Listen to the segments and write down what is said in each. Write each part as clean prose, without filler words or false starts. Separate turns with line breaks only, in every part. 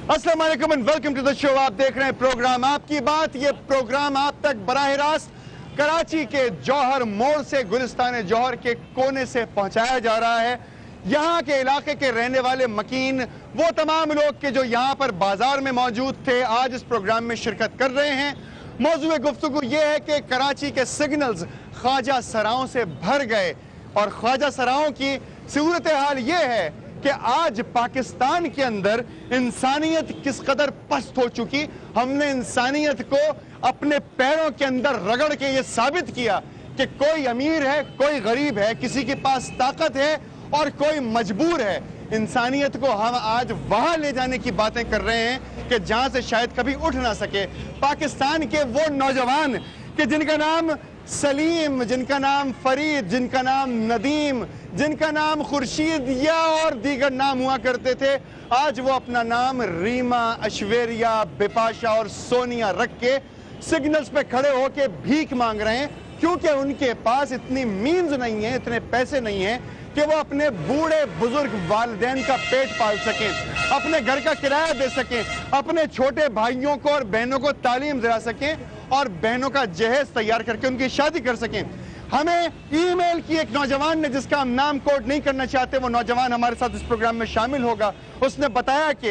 अस्सलाम वालेकुम and welcome to the show. आप देख रहे हैं प्रोग्राम आपकी बात। ये प्रोग्राम आप तक बराह रास्त कराची के जौहर मोड़ से गुलिस्तान जौहर के कोने से पहुंचाया जा रहा है। यहाँ के इलाके के रहने वाले मकीन, वो तमाम लोग के जो यहाँ पर बाजार में मौजूद थे, आज इस प्रोग्राम में शिरकत कर रहे हैं। मौजूद गुफ्तगू ये है कि कराची के सिग्नल्स ख्वाजा सराओं से भर गए और ख्वाजा सराओं की सूरत हाल ये है कि आज पाकिस्तान के अंदर इंसानियत किस कदर पस्त हो चुकी। हमने इंसानियत को अपने पैरों के अंदर रगड़ के ये साबित किया कि कोई अमीर है, कोई गरीब है, किसी के पास ताकत है और कोई मजबूर है। इंसानियत को हम आज वहां ले जाने की बातें कर रहे हैं कि जहां से शायद कभी उठ ना सके। पाकिस्तान के वो नौजवान कि जिनका नाम सलीम, जिनका नाम फरीद, जिनका नाम नदीम, जिनका नाम खुर्शीद या और दीगर नाम हुआ करते थे, आज वो अपना नाम रीमा, ऐश्वर्या, बिपाशा और सोनिया रख के सिग्नल्स पे खड़े होके भीख मांग रहे हैं, क्योंकि उनके पास इतनी मीन्स नहीं है, इतने पैसे नहीं है कि वो अपने बूढ़े बुजुर्ग वालिदैन का पेट पाल सकें, अपने घर का किराया दे सकें, अपने छोटे भाइयों को और बहनों को तालीम दिला सकें और बहनों का जहेज तैयार करके उनकी शादी कर सकें। हमें ईमेल की एक नौजवान ने, जिसका हम नाम कोट नहीं करना चाहते, वो नौजवान हमारे साथ इस प्रोग्राम में शामिल होगा, उसने बताया कि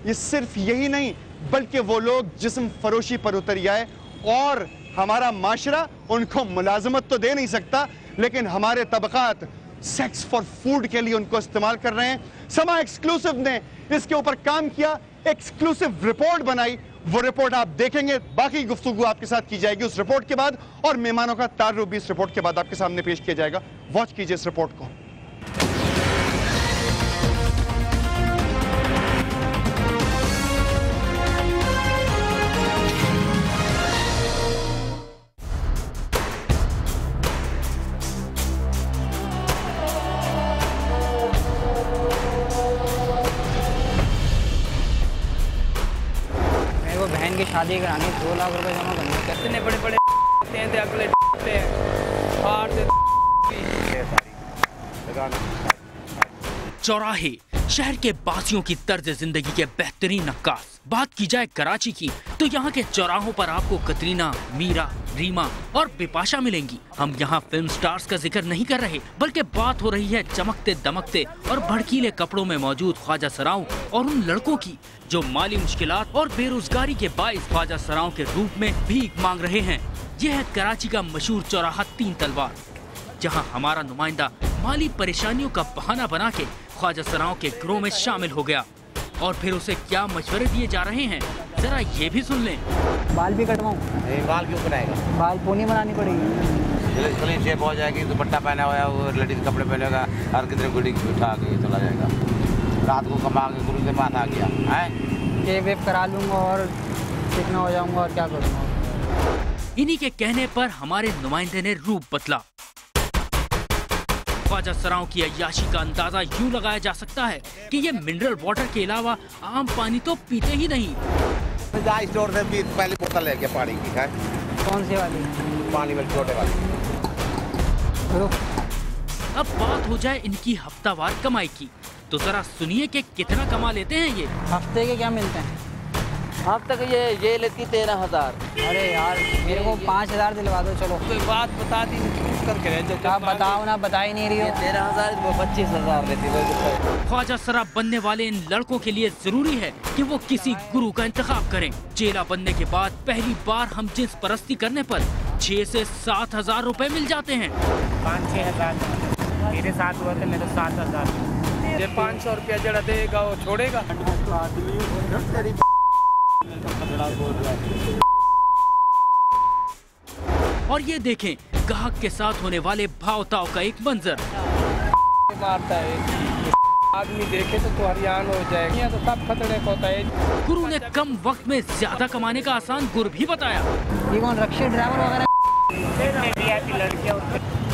ये सिर्फ यही नहीं बल्कि वो लोग जिस्म फरोशी पर उतर आए और हमारा माशरा उनको मुलाजमत तो दे नहीं सकता, लेकिन हमारे तबकात सेक्स फॉर फूड के लिए उनको इस्तेमाल कर रहे हैं। समा एक्सक्लूसिव ने इसके ऊपर काम किया, एक्सक्लूसिव रिपोर्ट बनाई। वो रिपोर्ट आप देखेंगे, बाकी गुफ्तगू आपके साथ की जाएगी उस रिपोर्ट के बाद, और मेहमानों का तारुफ भी इस रिपोर्ट के बाद आपके सामने पेश किया जाएगा। वॉच कीजिए इस रिपोर्ट को।
बहन की शादी करानी, 2 लाख रुपए जमा करने।
कितने बड़े बड़े थे अगले
चौराहे शहर के बासियों की तर्ज जिंदगी के बेहतरीन नक्काश। बात की जाए कराची की तो यहाँ के चौराहों पर आपको कतरीना, मीरा, रीमा और बिपाशा मिलेंगी। हम यहाँ फिल्म स्टार्स का जिक्र नहीं कर रहे, बल्कि बात हो रही है चमकते दमकते और भड़कीले कपड़ों में मौजूद ख्वाजा सराओं और उन लड़कों की जो माली मुश्किलात और बेरोजगारी के बाइस ख्वाजा सराओं के रूप में भीख मांग रहे हैं। यह है कराची का मशहूर चौराहा 3 तलवार, जहाँ हमारा नुमाइंदा माली परेशानियों का बहाना बना के ख्वाजा सराओं के गिरोह में शामिल हो गया। और फिर उसे क्या मशवरे दिए जा रहे हैं, जरा ये भी सुन लें।
बाल भी कटवाऊं?
बाल क्यों बनाएगा?
बाल पोनी बनानी पड़ेगी।
क्लीन शेप हो जाएगी, दुपट्टा पहना हुआ है, वो लेडीज कपड़े पहनेगा, हर कितने गुड़ी उठा के चला जाएगा। रात को कमा के गुरु से माना गया है,
केक वेप करा लूंगा और चिकना हो जाऊंगा और क्या करूंगा।
इन्हीं के कहने पर हमारे नुमाइंदे ने रूप बदला। ख्वाजा सराओं की अय्याशी का अंदाजा यूं लगाया जा सकता है कि ये मिनरल वाटर के अलावा आम पानी तो पीते ही नहीं।
स्टोर से भी पहले बोतल लेके पानी की है।
कौन सी वाली?
पानी में छोटे वाली।
अब बात हो जाए इनकी हफ्तावार कमाई की, तो जरा सुनिए कि कितना कमा लेते हैं ये।
हफ्ते के क्या मिलते हैं?
अब तक ये लेती 13,000।
अरे यार मेरे को 5,000 दिलवा दो। चलो
कोई बात बता दी करके रह
आप बताओ ना, बता ही नहीं रही हो।
13,000 वो 25,000 लेती।
ख्वाजा सरा बनने वाले इन लड़कों के लिए जरूरी है कि वो किसी गुरु का इंतखाब करें। चेला बनने के बाद पहली बार हम जिन्स परस्ती करने पर 6 से 7,000 रुपए मिल जाते हैं।
5-6 हजार मेरे साथ हुआ था, मेरे 7,000।
ये 500 रुपया जड़ा देगा वो छोड़ेगा।
और ये देखें ग्राहक के साथ होने वाले भाव ताव का एक मंजर।
मारता है आदमी देखे तो हरियाण हो जाएगा, यहाँ तो सब खतरे को होता है।
गुरु ने कम वक्त में ज्यादा कमाने का आसान गुर भी बताया।
ये कौन रक्शे ड्राइवर वगैरह?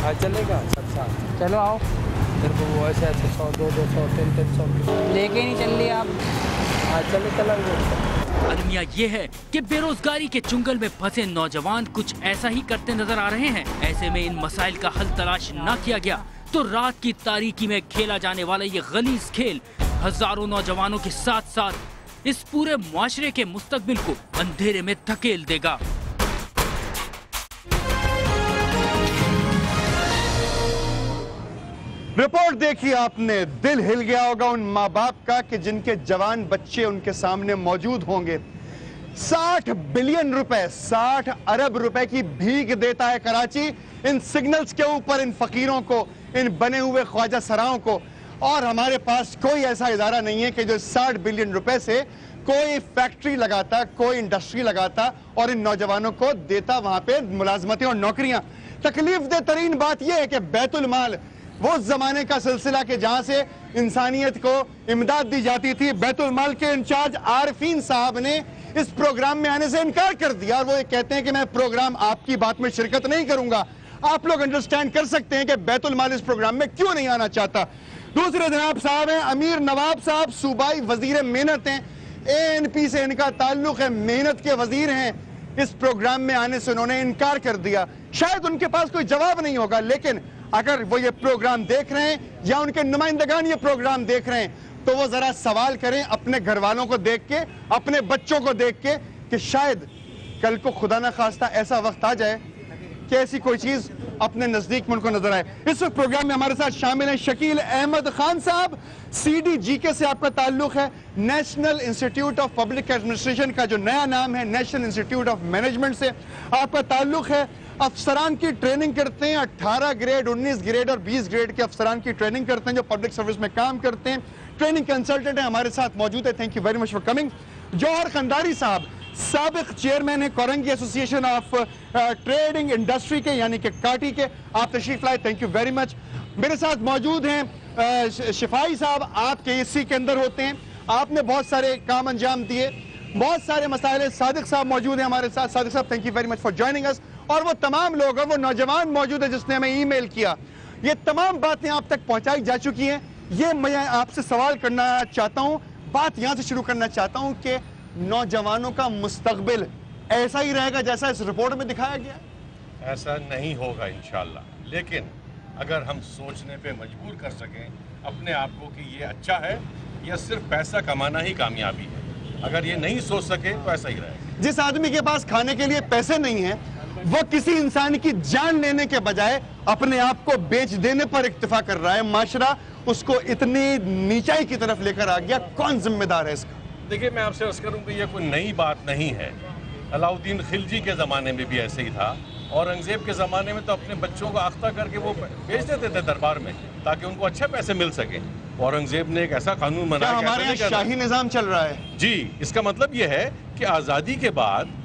हाँ चलेगा सब साथ।
चलो आओ।
तेरे को वो ऐसे 100, 200, 300
लेके नहीं चल रही आप?
हाँ चले चला।
अलमिया ये है कि बेरोजगारी के चुंगल में फंसे नौजवान कुछ ऐसा ही करते नजर आ रहे हैं। ऐसे में इन मसाइल का हल तलाश न किया गया तो रात की तारीकी में खेला जाने वाला ये गलीज खेल हजारों नौजवानों के साथ साथ इस पूरे मुआशरे के मुस्तकबिल को अंधेरे में धकेल देगा।
रिपोर्ट देखी आपने, दिल हिल गया होगा उन माँ बाप का कि जिनके जवान बच्चे उनके सामने मौजूद होंगे। 60 बिलियन रुपए, 60 अरब रुपए की भीख देता है कराची इन सिग्नल्स के ऊपर, इन फकीरों को, इन बने हुए ख्वाजा सराओं को। और हमारे पास कोई ऐसा इदारा नहीं है कि जो 60 बिलियन रुपए से कोई फैक्ट्री लगाता, कोई इंडस्ट्री लगाता और इन नौजवानों को देता वहां पे मुलाजमतें और नौकरियां। तकलीफ दे तरीन बात यह है कि बैतुल माल वो जमाने का सिलसिला के जहां से इंसानियत को इमदाद दी जाती थी, बैतुल माल के इंचार्ज आरिफीन साहब ने इस प्रोग्राम में आने से इनकार कर दिया और वो ये कहते हैं कि मैं प्रोग्राम आपकी बात में शिरकत नहीं करूंगा। आप लोग अंडरस्टैंड कर सकते हैं कि बैतुल माल इस प्रोग्राम में क्यों नहीं आना चाहता। दूसरे जनाब साहब हैं अमीर नवाब साहब, सूबाई वजीर मेहनत हैं, ANP से इनका ताल्लुक है, मेहनत के वजीर हैं। इस प्रोग्राम में आने से उन्होंने इनकार कर दिया। शायद उनके पास कोई जवाब नहीं होगा, लेकिन अगर वो ये प्रोग्राम देख रहे हैं या उनके नुमाइंदगान ये प्रोग्राम देख रहे हैं तो वो जरा सवाल करें अपने घर वालों को देख के, अपने बच्चों को देख के कि शायद कल को खुदा ना खास्ता ऐसा वक्त आ जाए कि ऐसी कोई चीज अपने नजदीक में उनको नजर आए। इस प्रोग्राम में हमारे साथ शामिल हैं शकील अहमद खान साहब, CDGK से आपका ताल्लुक है, national institute of public administration का जो नया नाम है नेशनल इंस्टीट्यूट ऑफ मैनेजमेंट से आपका ताल्लुक है। अफसरान की ट्रेनिंग करते हैं, 18 ग्रेड, 19 ग्रेड और 20 ग्रेड के अफसरान की ट्रेनिंग करते हैं जो पब्लिक सर्विस में काम करते हैं। ट्रेनिंग कंसल्टेंट है, हमारे साथ मौजूद है। Thank you very much for coming. Johar Khandari साहब साबिक चेयरमैन है Korangi association of trading industry के, यानी कि काटी के। आप तशरीफ लाए, थैंक यू वेरी मच। मेरे साथ मौजूद हैं शिफाई साहब, आप KSC के अंदर होते हैं, आपने बहुत सारे काम अंजाम दिए, बहुत सारे मसाइल। सादिक साहब मौजूद हैं हमारे साथ। सादिक साहब thank you very much for joining us. और वो तमाम लोग हैं, वो नौजवान मौजूद है जिसने हमें ईमेल किया। ये तमाम बातें आप तक पहुंचाई जा चुकी हैं। ये मैं आपसे सवाल करना चाहता हूं, बात यहां से शुरू करना चाहता हूं कि नौजवानों का मुस्तकबिल ऐसा ही रहेगा जैसा इस रिपोर्ट में दिखाया गया?
ऐसा नहीं होगा इंशाल्लाह, लेकिन अगर हम सोचने पे मजबूर कर सकें अपने आप को कि ये अच्छा है या सिर्फ पैसा कमाना ही कामयाबी है, अगर ये नहीं सोच सके तो ऐसा ही रहेगा।
जिस आदमी के पास खाने के लिए पैसे नहीं है वो किसी इंसान की जान लेने के बजाय अपने आप को बेच देने पर इक्तफा कर रहा है, माशरा उसको इतनी नीचाई की तरफ लेकर आ गया। कौन जिम्मेदार है इसका?
देखिए, मैं आपसे अर्ज करूं कि ये कोई नई बात नहीं है। अलाउद्दीन खिलजी के ज़माने में भी ऐसे ही था, औरंगजेब के ज़माने में तो अपने बच्चों को अख्ता करके वो बेच देते थे दरबार में ताकि उनको अच्छे पैसे मिल सके। औरंगजेब ने एक ऐसा कानून बनाया।
हमारे यहाँ शाही निज़ाम चल रहा है
जी। इसका मतलब ये है कि आज़ादी के बाद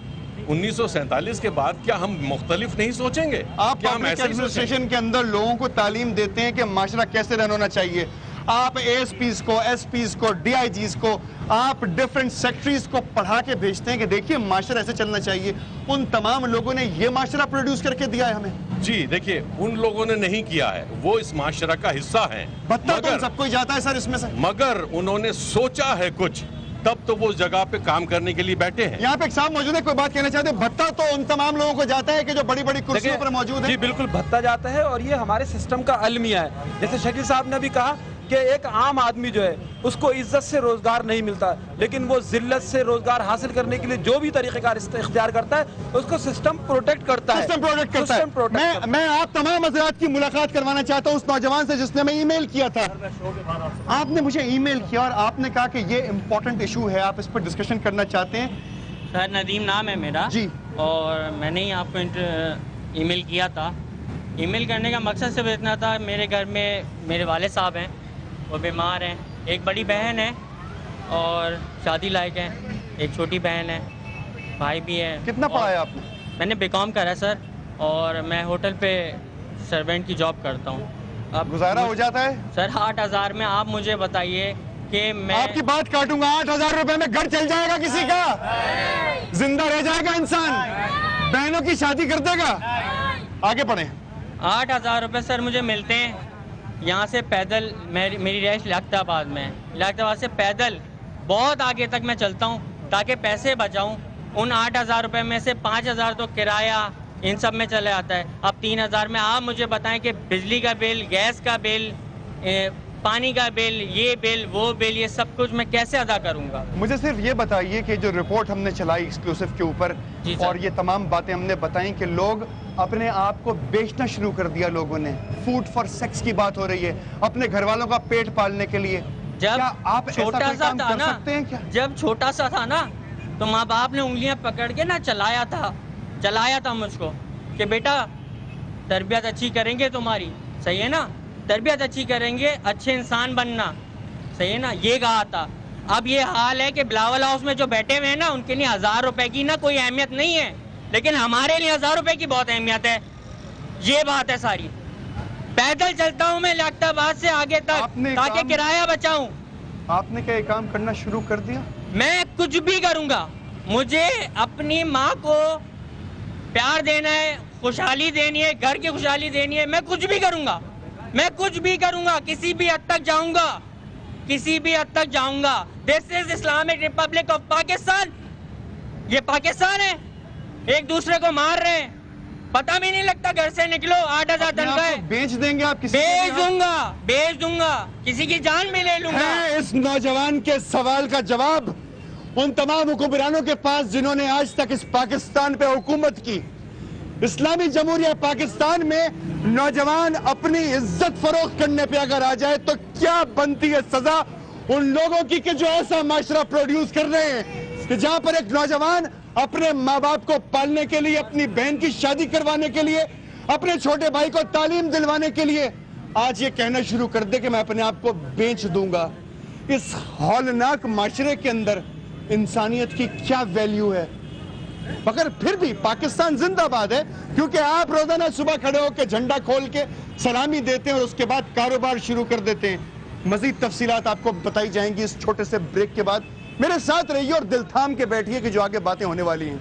1947 के बाद क्या हम मुख्तलिफ नहीं सोचेंगे?
आप
क्या हम
पब्लिक
ऐसे ही
एडमिनिस्ट्रेशन के अंदर लोगों को तालीम देते हैं कि माशरा कैसे रन होना चाहिए। आप ASPs को, SPs को, DIGs को, आप डिफरेंट सेक्रेटरीज को पढ़ा के भेजते हैं कि देखिए माशरा ऐसे चलना चाहिए। उन तमाम लोगों ने ये माशरा प्रोड्यूस करके दिया है हमें।
जी देखिए, उन लोगों ने नहीं किया है, वो इस माशरा का हिस्सा है।
भत्ता तो सबको ही जाता है सर इसमें से।
मगर उन्होंने सोचा है कुछ, तब तो वो जगह पे काम करने के लिए बैठे हैं।
यहाँ पे एक साहब मौजूद है, कोई बात कहना चाहते हैं? भत्ता तो उन तमाम लोगों को जाता है कि जो बड़ी बड़ी कुर्सियों पर मौजूद है।
जी बिल्कुल, भत्ता जाता है और ये हमारे सिस्टम का अलमिया है। जैसे शकील साहब ने भी कहा कि एक आम आदमी जो है उसको इज्जत से रोजगार नहीं मिलता, लेकिन वो जिल्लत से रोजगार हासिल करने के लिए जो भी तरीक़ेकार इख्तियार करता है उसको सिस्टम प्रोटेक्ट करता है।
सिस्टम प्रोटेक्ट करता है। मैं आप तमाम हज़रात की मुलाकात करवाना चाहता हूँ उस नौजवान से जिसने मैं ईमेल किया था। आपने मुझे ईमेल किया और आपने कहा कि ये इम्पोर्टेंट इशू है, आप इस पर डिस्कशन करना चाहते हैं।
सर नदीम नाम है मेरा जी, और मैंने ही आपको ईमेल किया था। ईमेल करने का मकसद सिर्फ इतना था, मेरे घर में मेरे वाले साहब हैं, वो बीमार हैं, एक बड़ी बहन है और शादी लायक है, एक छोटी बहन है, भाई भी है।
कितना पढ़ा है आपने?
मैंने BCom करा है सर, और मैं होटल पे सर्वेंट की जॉब करता हूँ।
अब गुजारा हो जाता है
सर 8,000 में। आप मुझे बताइए कि मैं
आपकी बात काटूंगा, 8,000 रुपए में घर चल जाएगा किसी का? जिंदा रह जाएगा इंसान? बहनों की शादी कर देगा? आगे बढ़े।
8,000 रुपये सर मुझे मिलते हैं यहाँ से पैदल। मेरी रहाइश लियाकताबाद में, लियाकताबाद से पैदल बहुत आगे तक मैं चलता हूँ ताकि पैसे बचाऊँ। उन 8,000 रुपये में से 5,000 तो किराया इन सब में चले जाता है। अब 3,000 में आप मुझे बताएं कि बिजली का बिल, गैस का बिल, पानी का बिल, ये बिल, वो बिल, ये सब कुछ मैं कैसे अदा करूंगा?
मुझे सिर्फ ये बताइए कि जो रिपोर्ट हमने चलाई एक्सक्लूसिव के ऊपर और ये तमाम बातें हमने बताई कि लोग अपने आप को बेचना शुरू कर दिया, लोगों ने फूड फॉर सेक्स की बात हो रही है अपने घर वालों का पेट पालने के लिए।
जब
क्या आप
छोटा सा था ना, जब छोटा सा था ना, तो माँ बाप ने उंगलियां पकड़ के ना चलाया था मुझको कि बेटा तरबियत अच्छी करेंगे तुम्हारी, सही है ना, तरबियत अच्छी करेंगे, अच्छे इंसान बनना, सही है ना, ये कहा था। अब ये हाल है कि बिलावल हाउस में जो बैठे हुए हैं ना, उनके लिए 1000 रुपए की ना कोई अहमियत नहीं है, लेकिन हमारे लिए 1000 रुपए की बहुत अहमियत है। ये बात है सारी। पैदल चलता हूँ मैं लाख्ताबाद से आगे तक ताकि किराया बचाऊं।
आपने क्या ये काम करना शुरू कर दिया?
मैं कुछ भी करूंगा, मुझे अपनी माँ को प्यार देना है, खुशहाली देनी है, घर की खुशहाली देनी है, मैं कुछ भी करूंगा, मैं कुछ भी करूंगा, किसी भी हद तक जाऊंगा, किसी भी हद तक जाऊंगा। This is Islamic Republic of Pakistan. ये पाकिस्तान है, एक दूसरे को मार रहे हैं, पता भी नहीं लगता, घर से निकलो 8000 तनख्वाह है,
बेच देंगे आप किसी?
बेच दूंगा, किसी की जान भी ले लूंगा।
इस नौजवान के सवाल का जवाब उन तमाम हुक्मरानों के पास जिन्होंने आज तक इस पाकिस्तान पे हुकूमत की। इस्लामी जमहूरिया पाकिस्तान में नौजवान अपनी इज्जत फरोख्त करने पे अगर आ जाए तो क्या बनती है सजा उन लोगों की कि जो ऐसा माशरा प्रोड्यूस कर रहे हैं कि जहां पर एक नौजवान अपने माँ बाप को पालने के लिए, अपनी बहन की शादी करवाने के लिए, अपने छोटे भाई को तालीम दिलवाने के लिए आज ये कहना शुरू कर दे कि मैं अपने आप को बेच दूंगा। इस हौलनाक माशरे के अंदर इंसानियत की क्या वैल्यू है? मगर फिर भी पाकिस्तान जिंदाबाद है, क्योंकि आप रोजाना सुबह खड़े होकर झंडा खोल के सलामी देते हैं और उसके बाद कारोबार शुरू कर देते हैं। मजीद तफसीलात आपको बताई जाएंगी इस छोटे से ब्रेक के बाद। मेरे साथ रहिए और दिल थाम के बैठिए कि जो आगे बातें होने वाली हैं।